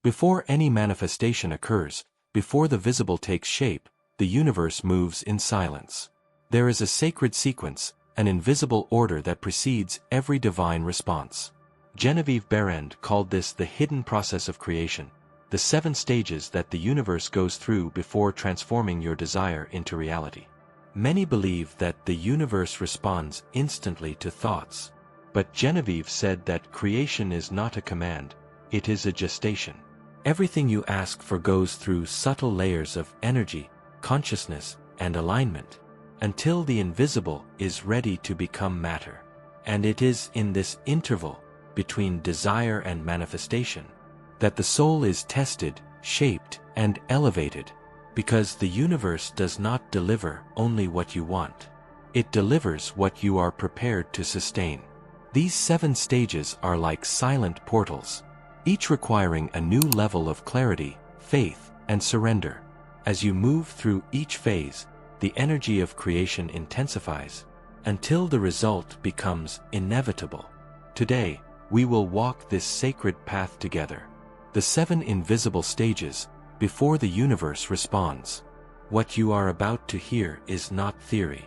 Before any manifestation occurs, before the visible takes shape, the universe moves in silence. There is a sacred sequence, an invisible order that precedes every divine response. Genevieve Behrend called this the hidden process of creation, the 7 stages that the universe goes through before transforming your desire into reality. Many believe that the universe responds instantly to thoughts. But Genevieve said that creation is not a command, it is a gestation. Everything you ask for goes through subtle layers of energy, consciousness, and alignment, until the invisible is ready to become matter. And it is in this interval, between desire and manifestation, that the soul is tested, shaped, and elevated, because the universe does not deliver only what you want. It delivers what you are prepared to sustain. These 7 stages are like silent portals, each requiring a new level of clarity, faith, and surrender. As you move through each phase, the energy of creation intensifies, until the result becomes inevitable. Today, we will walk this sacred path together. The 7 invisible stages, before the universe responds. What you are about to hear is not theory.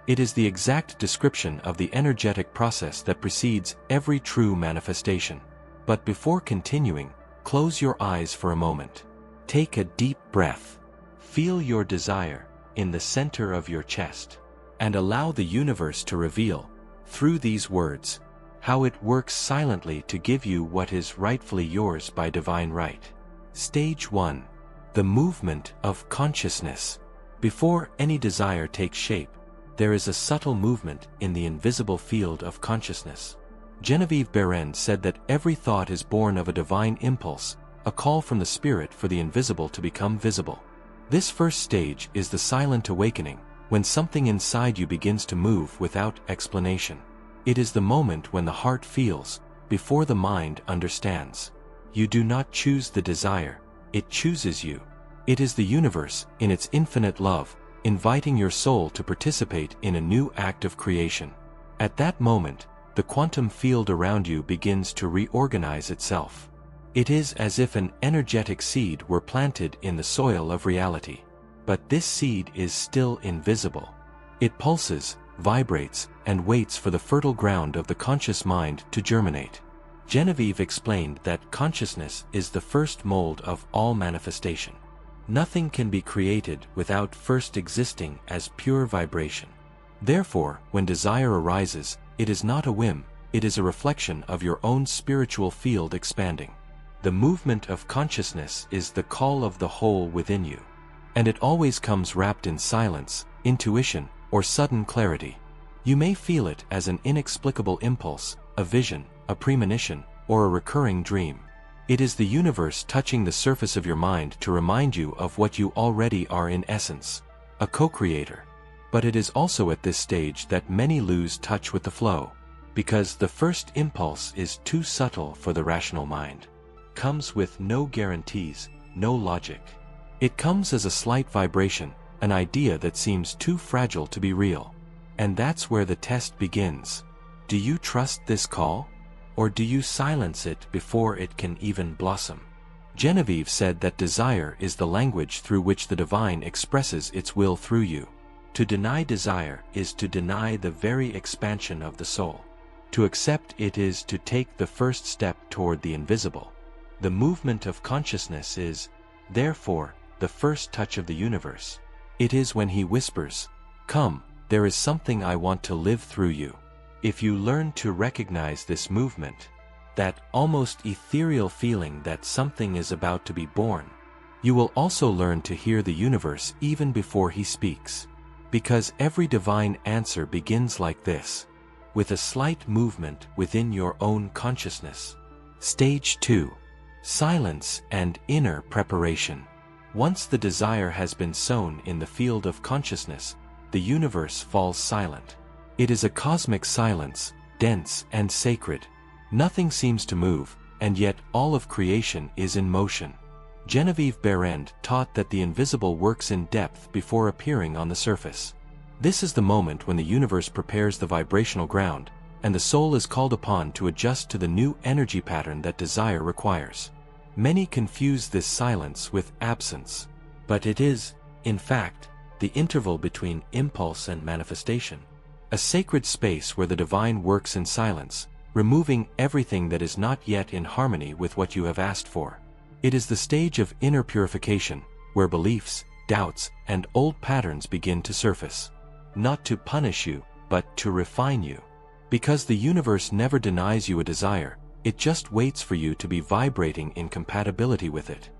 It is the exact description of the energetic process that precedes every true manifestation. But before continuing, close your eyes for a moment. Take a deep breath. Feel your desire in the center of your chest, and allow the universe to reveal, through these words, how it works silently to give you what is rightfully yours by divine right. Stage 1. The movement of consciousness. Before any desire takes shape, there is a subtle movement in the invisible field of consciousness. Genevieve Behrend said that every thought is born of a divine impulse, a call from the spirit for the invisible to become visible. This first stage is the silent awakening, when something inside you begins to move without explanation. It is the moment when the heart feels, before the mind understands. You do not choose the desire, it chooses you. It is the universe, in its infinite love, inviting your soul to participate in a new act of creation. At that moment, the quantum field around you begins to reorganize itself. It is as if an energetic seed were planted in the soil of reality. But this seed is still invisible. It pulses, vibrates, and waits for the fertile ground of the conscious mind to germinate. Genevieve explained that consciousness is the first mold of all manifestation. Nothing can be created without first existing as pure vibration. Therefore, when desire arises, it is not a whim, it is a reflection of your own spiritual field expanding. The movement of consciousness is the call of the whole within you. And it always comes wrapped in silence, intuition, or sudden clarity. You may feel it as an inexplicable impulse, a vision, a premonition, or a recurring dream. It is the universe touching the surface of your mind to remind you of what you already are in essence, a co-creator. But it is also at this stage that many lose touch with the flow, because the first impulse is too subtle for the rational mind. Comes with no guarantees, no logic. It comes as a slight vibration, an idea that seems too fragile to be real. And that's where the test begins. Do you trust this call? Or do you silence it before it can even blossom? Genevieve said that desire is the language through which the divine expresses its will through you. To deny desire is to deny the very expansion of the soul. To accept it is to take the first step toward the invisible. The movement of consciousness is, therefore, the first touch of the universe. It is when he whispers, "Come, there is something I want to live through you." If you learn to recognize this movement, that almost ethereal feeling that something is about to be born, you will also learn to hear the universe even before he speaks. Because every divine answer begins like this, with a slight movement within your own consciousness. Stage 2. Silence and inner preparation. Once the desire has been sown in the field of consciousness, the universe falls silent. It is a cosmic silence, dense and sacred. Nothing seems to move, and yet all of creation is in motion. Genevieve Behrend taught that the invisible works in depth before appearing on the surface. This is the moment when the universe prepares the vibrational ground, and the soul is called upon to adjust to the new energy pattern that desire requires. Many confuse this silence with absence. But it is, in fact, the interval between impulse and manifestation. A sacred space where the divine works in silence, removing everything that is not yet in harmony with what you have asked for. It is the stage of inner purification, where beliefs, doubts, and old patterns begin to surface. Not to punish you, but to refine you. Because the universe never denies you a desire, it just waits for you to be vibrating in compatibility with it.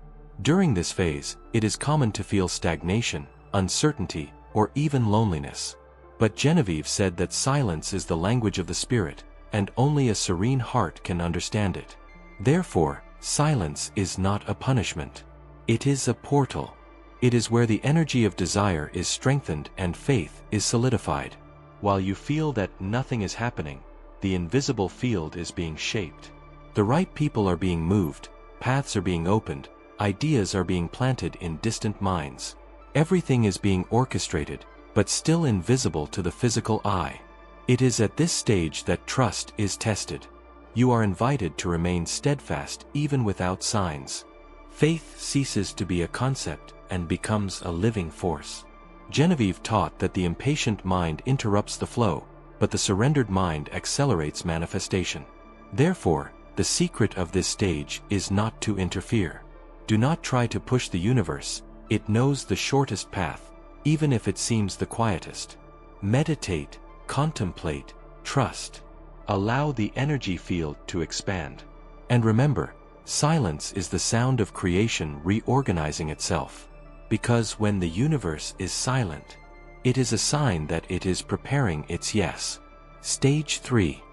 During this phase, it is common to feel stagnation, uncertainty, or even loneliness. But Genevieve said that silence is the language of the spirit, and only a serene heart can understand it. Therefore, silence is not a punishment. It is a portal. It is where the energy of desire is strengthened and faith is solidified. While you feel that nothing is happening, the invisible field is being shaped. The right people are being moved, paths are being opened, ideas are being planted in distant minds. Everything is being orchestrated, but still invisible to the physical eye. It is at this stage that trust is tested. You are invited to remain steadfast even without signs. Faith ceases to be a concept and becomes a living force. Genevieve taught that the impatient mind interrupts the flow, but the surrendered mind accelerates manifestation. Therefore, the secret of this stage is not to interfere. Do not try to push the universe. It knows the shortest path, even if it seems the quietest. Meditate, contemplate, trust. Allow the energy field to expand. And remember, silence is the sound of creation reorganizing itself. Because when the universe is silent, it is a sign that it is preparing its yes. Stage 3.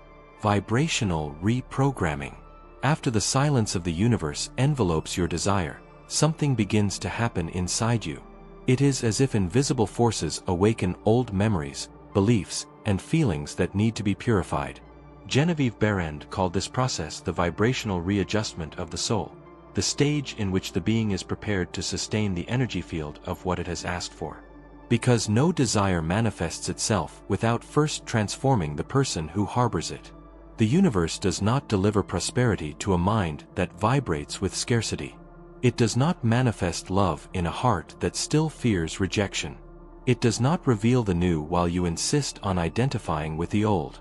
Vibrational reprogramming. After the silence of the universe envelopes your desire, something begins to happen inside you. It is as if invisible forces awaken old memories, beliefs, and feelings that need to be purified. Genevieve Behrend called this process the vibrational readjustment of the soul, the stage in which the being is prepared to sustain the energy field of what it has asked for. Because no desire manifests itself without first transforming the person who harbors it. The universe does not deliver prosperity to a mind that vibrates with scarcity. It does not manifest love in a heart that still fears rejection. It does not reveal the new while you insist on identifying with the old.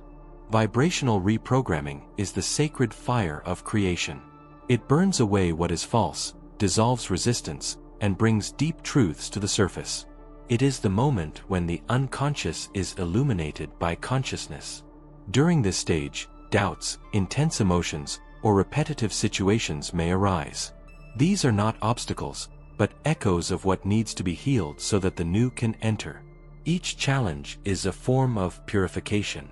Vibrational reprogramming is the sacred fire of creation. It burns away what is false, dissolves resistance, and brings deep truths to the surface. It is the moment when the unconscious is illuminated by consciousness. During this stage, doubts, intense emotions, or repetitive situations may arise. These are not obstacles, but echoes of what needs to be healed so that the new can enter. Each challenge is a form of purification.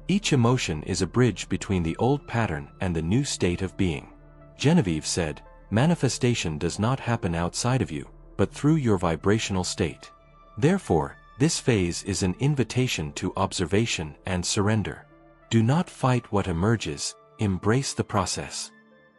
Each emotion is a bridge between the old pattern and the new state of being. Genevieve said, manifestation does not happen outside of you, but through your vibrational state. Therefore, this phase is an invitation to observation and surrender. Do not fight what emerges, embrace the process.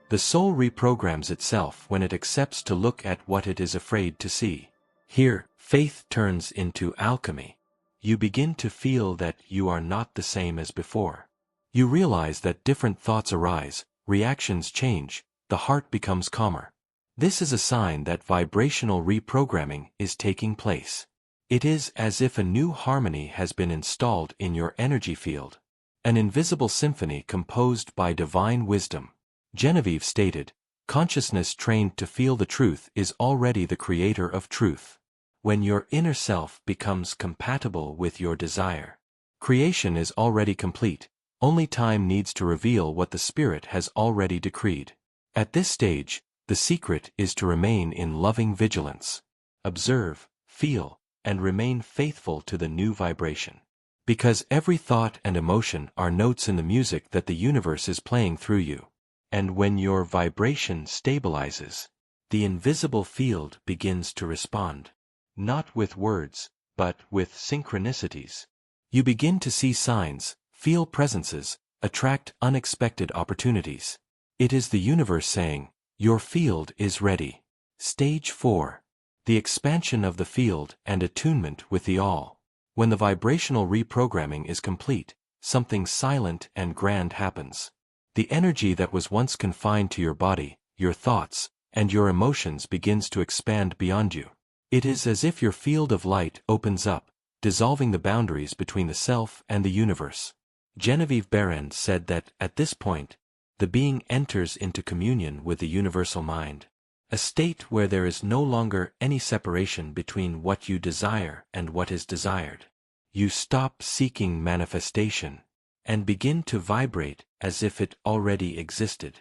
The soul reprograms itself when it accepts to look at what it is afraid to see. Here, faith turns into alchemy. You begin to feel that you are not the same as before. You realize that different thoughts arise, reactions change, the heart becomes calmer. This is a sign that vibrational reprogramming is taking place. It is as if a new harmony has been installed in your energy field. An invisible symphony composed by divine wisdom. Genevieve stated, consciousness trained to feel the truth is already the creator of truth. When your inner self becomes compatible with your desire, creation is already complete, only time needs to reveal what the Spirit has already decreed. At this stage, the secret is to remain in loving vigilance. Observe, feel, and remain faithful to the new vibration. Because every thought and emotion are notes in the music that the universe is playing through you. And when your vibration stabilizes, the invisible field begins to respond. Not with words, but with synchronicities. You begin to see signs, feel presences, attract unexpected opportunities. It is the universe saying, your field is ready. Stage 4. The expansion of the field and attunement with the all. When the vibrational reprogramming is complete, something silent and grand happens. The energy that was once confined to your body, your thoughts, and your emotions begins to expand beyond you. It is as if your field of light opens up, dissolving the boundaries between the self and the universe. Genevieve Behrend said that, at this point, the being enters into communion with the universal mind, a state where there is no longer any separation between what you desire and what is desired. You stop seeking manifestation and begin to vibrate as if it already existed.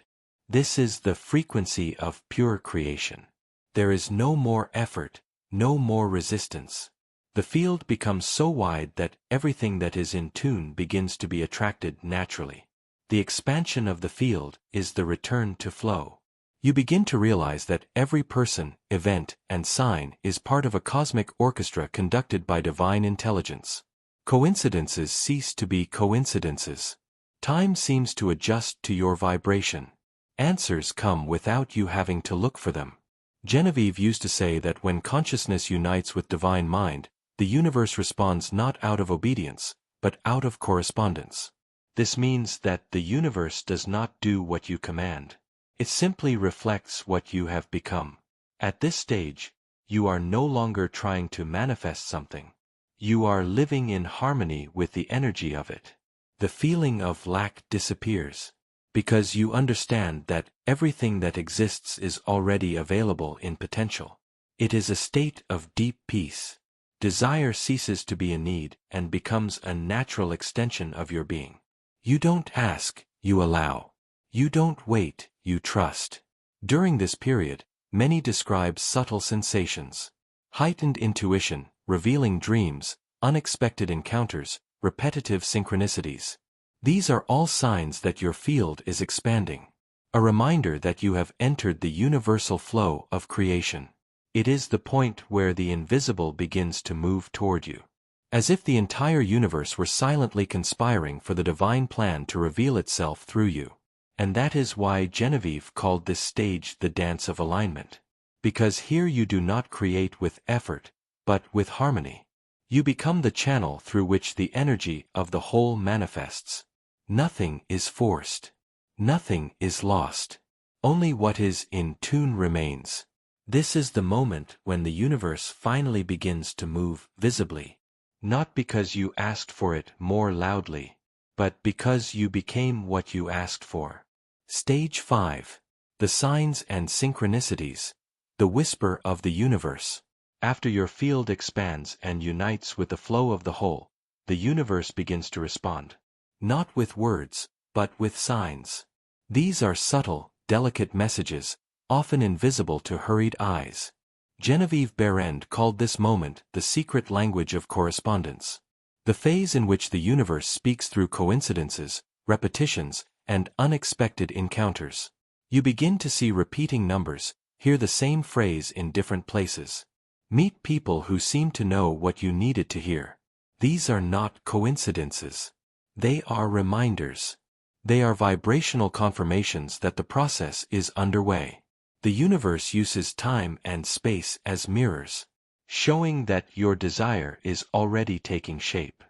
This is the frequency of pure creation. There is no more effort, no more resistance. The field becomes so wide that everything that is in tune begins to be attracted naturally. The expansion of the field is the return to flow. You begin to realize that every person, event, and sign is part of a cosmic orchestra conducted by divine intelligence. Coincidences cease to be coincidences. Time seems to adjust to your vibration. Answers come without you having to look for them. Genevieve used to say that when consciousness unites with divine mind, the universe responds not out of obedience, but out of correspondence. This means that the universe does not do what you command. It simply reflects what you have become. At this stage, you are no longer trying to manifest something. You are living in harmony with the energy of it. The feeling of lack disappears, because you understand that everything that exists is already available in potential. It is a state of deep peace. Desire ceases to be a need and becomes a natural extension of your being. You don't ask, you allow. You don't wait, you trust. During this period, many describe subtle sensations. Heightened intuition, revealing dreams, unexpected encounters, repetitive synchronicities. These are all signs that your field is expanding. A reminder that you have entered the universal flow of creation. It is the point where the invisible begins to move toward you. As if the entire universe were silently conspiring for the divine plan to reveal itself through you. And that is why Genevieve called this stage the dance of alignment. Because here you do not create with effort, but with harmony. You become the channel through which the energy of the whole manifests. Nothing is forced. Nothing is lost. Only what is in tune remains. This is the moment when the universe finally begins to move visibly. Not because you asked for it more loudly, but because you became what you asked for. Stage 5. The signs and synchronicities. The whisper of the universe. After your field expands and unites with the flow of the whole, the universe begins to respond. Not with words, but with signs. These are subtle, delicate messages, often invisible to hurried eyes. Genevieve Behrend called this moment the secret language of correspondence. The phase in which the universe speaks through coincidences, repetitions, and unexpected encounters. You begin to see repeating numbers, hear the same phrase in different places. Meet people who seem to know what you needed to hear. These are not coincidences. They are reminders. They are vibrational confirmations that the process is underway. The universe uses time and space as mirrors, showing that your desire is already taking shape.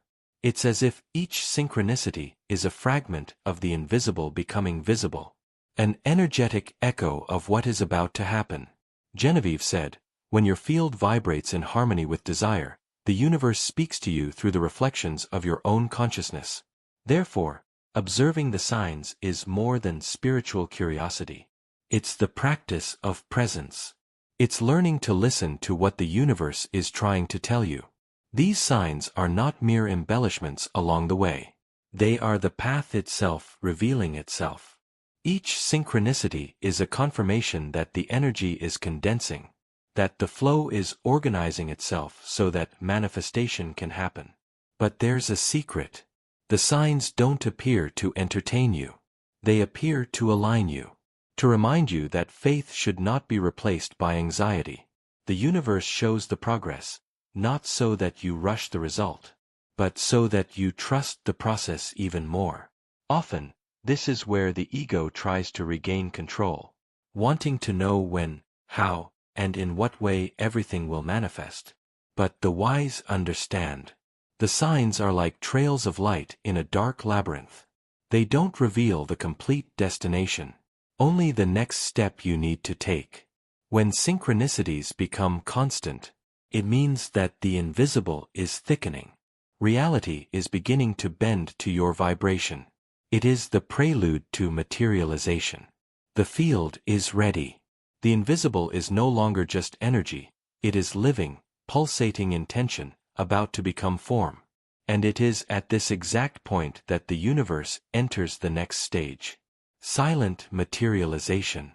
It's as if each synchronicity is a fragment of the invisible becoming visible, an energetic echo of what is about to happen. Genevieve said, when your field vibrates in harmony with desire, the universe speaks to you through the reflections of your own consciousness. Therefore, observing the signs is more than spiritual curiosity. It's the practice of presence. It's learning to listen to what the universe is trying to tell you. These signs are not mere embellishments along the way. They are the path itself revealing itself. Each synchronicity is a confirmation that the energy is condensing, that the flow is organizing itself so that manifestation can happen. But there's a secret. The signs don't appear to entertain you. They appear to align you. To remind you that faith should not be replaced by anxiety. The universe shows the progress, not so that you rush the result, but so that you trust the process even more. Often, this is where the ego tries to regain control, wanting to know when, how, and in what way everything will manifest. But the wise understand. The signs are like trails of light in a dark labyrinth. They don't reveal the complete destination. Only the next step you need to take. When synchronicities become constant, it means that the invisible is thickening. Reality is beginning to bend to your vibration. It is the prelude to materialization. The field is ready. The invisible is no longer just energy, it is living, pulsating intention, about to become form. And it is at this exact point that the universe enters the next stage. Silent materialization.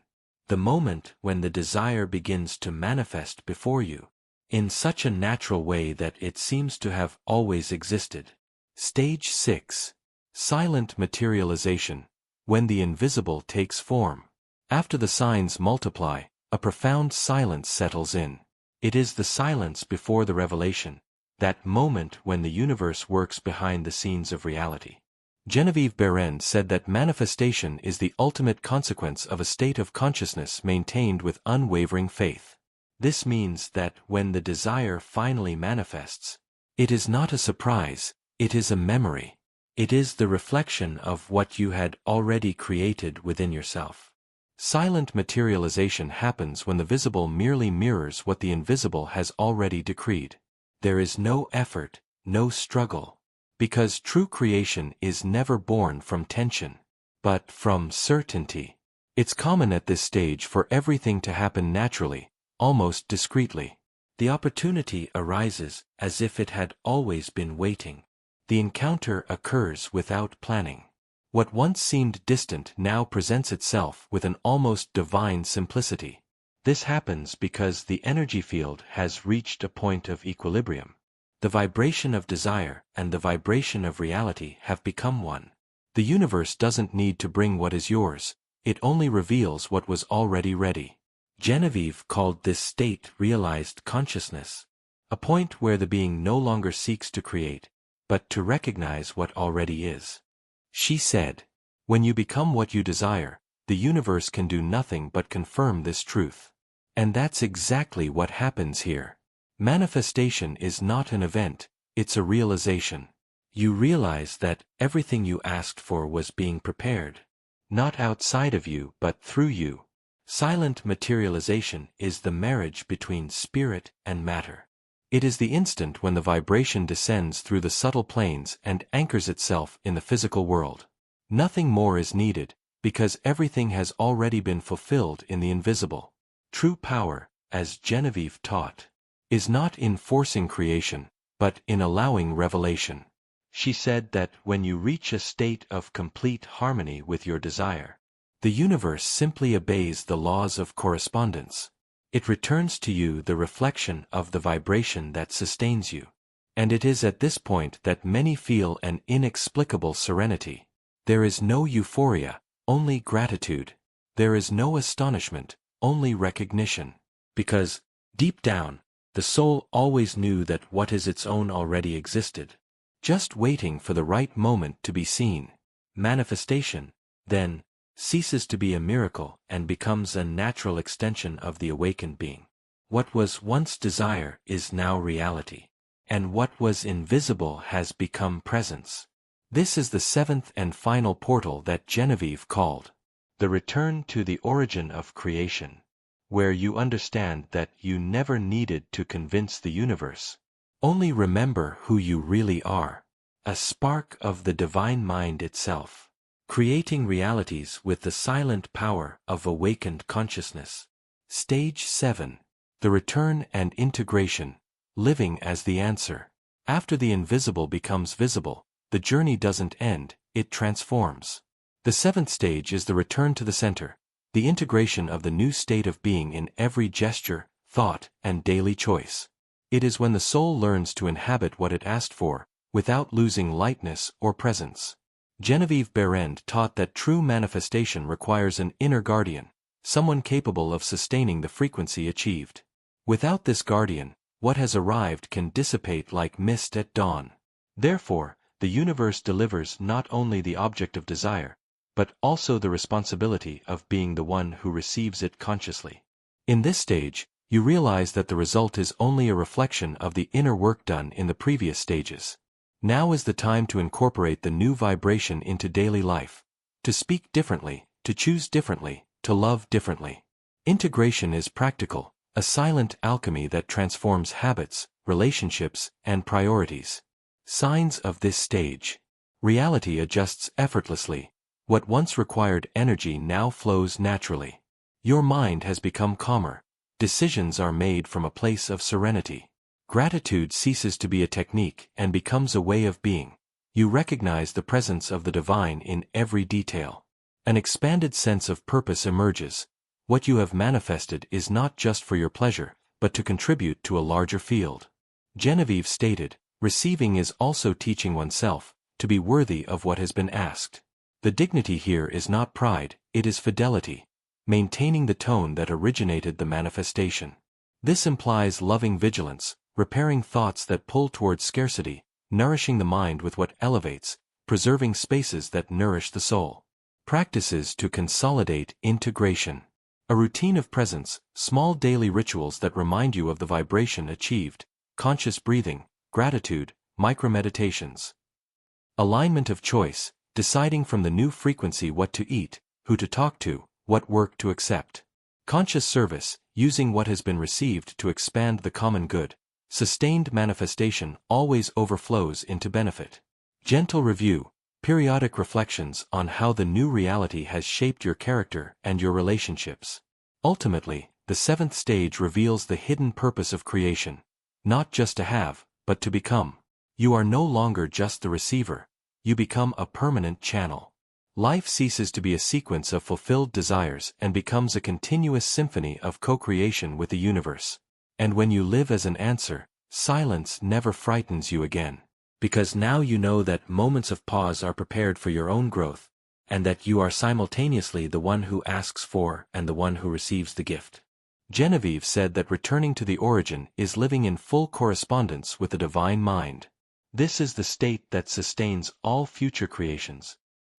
The moment when the desire begins to manifest before you, in such a natural way that it seems to have always existed. Stage 6. Silent materialization, when the invisible takes form. After the signs multiply, a profound silence settles in. It is the silence before the revelation, that moment when the universe works behind the scenes of reality. Genevieve Behrend said that manifestation is the ultimate consequence of a state of consciousness maintained with unwavering faith. This means that when the desire finally manifests, it is not a surprise, it is a memory. It is the reflection of what you had already created within yourself. Silent materialization happens when the visible merely mirrors what the invisible has already decreed. There is no effort, no struggle. Because true creation is never born from tension, but from certainty. It's common at this stage for everything to happen naturally, almost discreetly. The opportunity arises as if it had always been waiting. The encounter occurs without planning. What once seemed distant now presents itself with an almost divine simplicity. This happens because the energy field has reached a point of equilibrium. The vibration of desire and the vibration of reality have become one. The universe doesn't need to bring what is yours, it only reveals what was already ready. Genevieve called this state realized consciousness, a point where the being no longer seeks to create, but to recognize what already is. She said, "When you become what you desire, the universe can do nothing but confirm this truth." And that's exactly what happens here. Manifestation is not an event, it's a realization. You realize that everything you asked for was being prepared. Not outside of you but through you. Silent materialization is the marriage between spirit and matter. It is the instant when the vibration descends through the subtle planes and anchors itself in the physical world. Nothing more is needed, because everything has already been fulfilled in the invisible. True power, as Genevieve taught, is not in forcing creation, but in allowing revelation. She said that when you reach a state of complete harmony with your desire, the universe simply obeys the laws of correspondence. It returns to you the reflection of the vibration that sustains you. And it is at this point that many feel an inexplicable serenity. There is no euphoria, only gratitude. There is no astonishment, only recognition. Because, deep down, the soul always knew that what is its own already existed, just waiting for the right moment to be seen. Manifestation, then, ceases to be a miracle and becomes a natural extension of the awakened being. What was once desire is now reality, and what was invisible has become presence. This is the seventh and final portal that Genevieve called the return to the origin of creation, where you understand that you never needed to convince the universe. Only remember who you really are, a spark of the divine mind itself, creating realities with the silent power of awakened consciousness. Stage 7. The return and integration, living as the answer. After the invisible becomes visible, the journey doesn't end, it transforms. The seventh stage is the return to the center, the integration of the new state of being in every gesture, thought, and daily choice. It is when the soul learns to inhabit what it asked for, without losing lightness or presence. Genevieve Behrend taught that true manifestation requires an inner guardian, someone capable of sustaining the frequency achieved. Without this guardian, what has arrived can dissipate like mist at dawn. Therefore, the universe delivers not only the object of desire, but also the responsibility of being the one who receives it consciously. In this stage, you realize that the result is only a reflection of the inner work done in the previous stages. Now is the time to incorporate the new vibration into daily life, to speak differently, to choose differently, to love differently. Integration is practical, a silent alchemy that transforms habits, relationships, and priorities. Signs of this stage. Reality adjusts effortlessly. What once required energy now flows naturally. Your mind has become calmer. Decisions are made from a place of serenity. Gratitude ceases to be a technique and becomes a way of being. You recognize the presence of the divine in every detail. An expanded sense of purpose emerges. What you have manifested is not just for your pleasure, but to contribute to a larger field. Genevieve stated, receiving is also teaching oneself to be worthy of what has been asked. The dignity here is not pride, it is fidelity, maintaining the tone that originated the manifestation. This implies loving vigilance, repairing thoughts that pull towards scarcity, nourishing the mind with what elevates, preserving spaces that nourish the soul. Practices to consolidate integration. A routine of presence, small daily rituals that remind you of the vibration achieved, conscious breathing, gratitude, micro-meditations. Alignment of choice, deciding from the new frequency what to eat, who to talk to, what work to accept. Conscious service, using what has been received to expand the common good. Sustained manifestation always overflows into benefit. Gentle review, periodic reflections on how the new reality has shaped your character and your relationships. Ultimately, the seventh stage reveals the hidden purpose of creation. Not just to have, but to become. You are no longer just the receiver. You become a permanent channel. Life ceases to be a sequence of fulfilled desires and becomes a continuous symphony of co-creation with the universe. And when you live as an answer, silence never frightens you again. Because now you know that moments of pause are prepared for your own growth, and that you are simultaneously the one who asks for and the one who receives the gift. Genevieve said that returning to the origin is living in full correspondence with the divine mind. This is the state that sustains all future creations.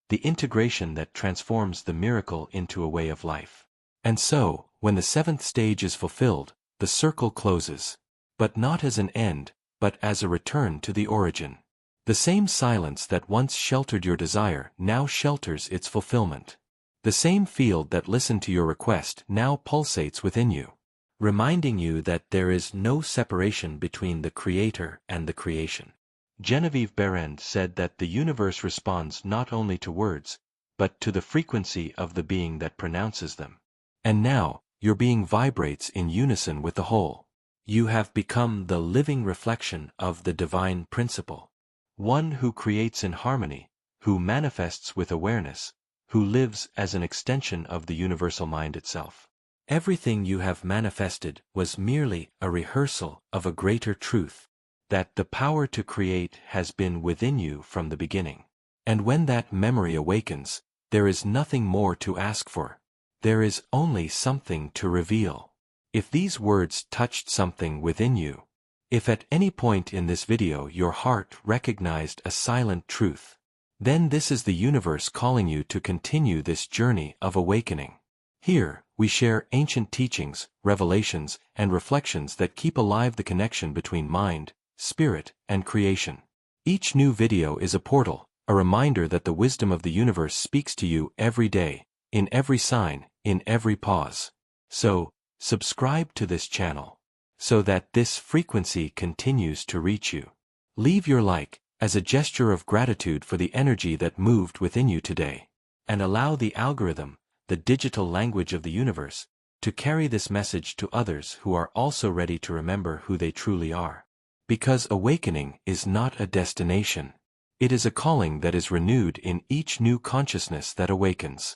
The integration that transforms the miracle into a way of life. And so, when the seventh stage is fulfilled, the circle closes. But not as an end, but as a return to the origin. The same silence that once sheltered your desire now shelters its fulfillment. The same field that listened to your request now pulsates within you, reminding you that there is no separation between the Creator and the creation. Genevieve Behrend said that the universe responds not only to words, but to the frequency of the being that pronounces them. And now, your being vibrates in unison with the whole. You have become the living reflection of the divine principle. One who creates in harmony, who manifests with awareness, who lives as an extension of the universal mind itself. Everything you have manifested was merely a rehearsal of a greater truth, that the power to create has been within you from the beginning. And when that memory awakens, there is nothing more to ask for. There is only something to reveal. If these words touched something within you, if at any point in this video your heart recognized a silent truth, then this is the universe calling you to continue this journey of awakening. Here, we share ancient teachings, revelations, and reflections that keep alive the connection between mind, spirit, and creation. Each new video is a portal, a reminder that the wisdom of the universe speaks to you every day, in every sign, in every pause. So, subscribe to this channel, so that this frequency continues to reach you. Leave your like, as a gesture of gratitude for the energy that moved within you today, and allow the algorithm, the digital language of the universe, to carry this message to others who are also ready to remember who they truly are. Because awakening is not a destination. It is a calling that is renewed in each new consciousness that awakens.